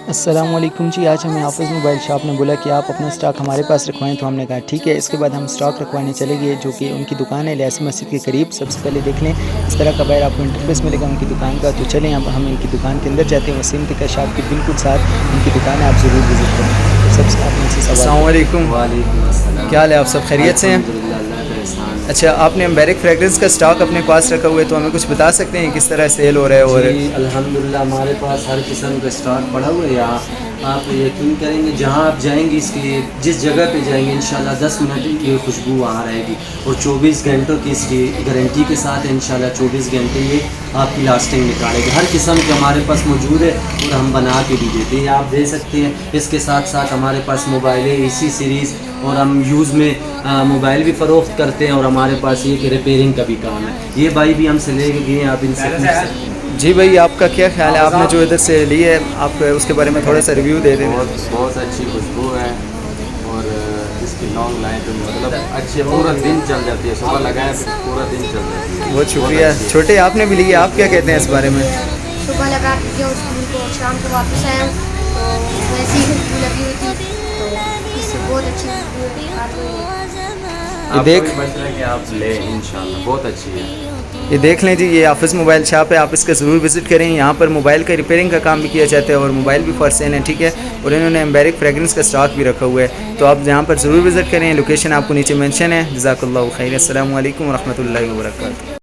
السلام علیکم جی، آج ہمیں حافظ موبائل شاپ نے بولا کہ آپ اپنا اسٹاک ہمارے پاس رکھوائیں، تو ہم نے کہا ٹھیک ہے۔ اس کے بعد ہم اسٹاک رکھوانے چلے گئے، جو کہ ان کی دکان ہے لیاسی مسجد کے قریب۔ سب سے پہلے دیکھ لیں اس طرح کا باہر آپ کو انٹرفیس ملے گا ان کی دکان کا، تو چلیں اب ہم ان کی دکان کے اندر جاتے ہیں۔ وسیم ٹکر شاپ کے بالکل ساتھ ان کی دکان ہے، آپ ضرور وزٹ کریں۔ تو سب سے آپ ان سے سوال۔ السلام علیکم۔ وعلیکم السلام۔ کیا حال ہے؟ آپ سب خیریت سے ہیں؟ الحمدللہ، اللہ کا احسان ہے۔ اچھا، آپ نے امبیرک فریگرنس کا اسٹاک اپنے پاس رکھا ہوا ہے، تو ہمیں کچھ بتا سکتے ہیں کس طرح سیل ہو رہا ہے؟ اور جی الحمدللہ ہمارے پاس ہر قسم کا اسٹاک پڑا ہوا ہے یہاں۔ آپ یقین کریں گے جہاں آپ جائیں گے، اس کی جس جگہ پہ جائیں گے انشاءاللہ 10 منٹ کی خوشبو وہاں رہے گی، اور 24 گھنٹوں کی اس کی گارنٹی کے ساتھ انشاءاللہ 24 گھنٹے یہ آپ کی لاسٹنگ نکالے گی۔ ہر قسم کے ہمارے پاس موجود ہے اور ہم بنا کے بھی دیتے ہیں، آپ دے سکتے ہیں۔ اس کے ساتھ ساتھ ہمارے پاس موبائل ہے اسی سیریز، اور ہم یوز میں موبائل بھی فروخت کرتے ہیں، اور ہمارے پاس یہ کہ ریپیئرنگ کا بھی کام ہے۔ یہ بھائی بھی ہم سے لے کے گئے ہیں، آپ ان سے پوچھ سکتے ہیں۔ جی بھائی، آپ کا کیا خیال ہے؟ آپ نے جو ادھر سے لی ہے، آپ اس کے بارے میں تھوڑا سا ریویو دے دیں۔ بہت اچھی خوشبو ہے، اور اس کی لانگ لائف مطلب اچھے پورا دن چل جاتی ہے، صبح لگائیں پھر پورا دن چل جاتی ہے۔ بہت شکریہ۔ چھوٹے، آپ نے بھی لی ہے، آپ کیا کہتے ہیں اس بارے میں؟ صبح لگا کے اسکول کو شام کو واپس آیا ہوں، تو ویسے ہی خوشبو لگی ہوئی تھی، تو اس سے بہت اچھی خوشبو آ رہی ہے۔ آپ کو بھی مشورہ ہے کہ آپ لیں انشاءاللہ، بہت اچھی ہے۔ یہ دیکھ لیں جی، یہ حافظ موبائل شاپ ہے، آپ اس کا ضرور وزٹ کریں۔ یہاں پر موبائل کا ریپیئرنگ کا کام بھی کیا جاتا ہے، اور موبائل بھی فار سیل ہے، ٹھیک ہے۔ اور انہوں نے امبیرک فریگرنس کا اسٹاک بھی رکھا ہوا ہے، تو آپ یہاں پر ضرور وزٹ کریں۔ لوکیشن آپ کو نیچے مینشن ہے۔ جزاک اللہ خیر۔ السلام علیکم ورحمۃ اللہ وبرکاتہ۔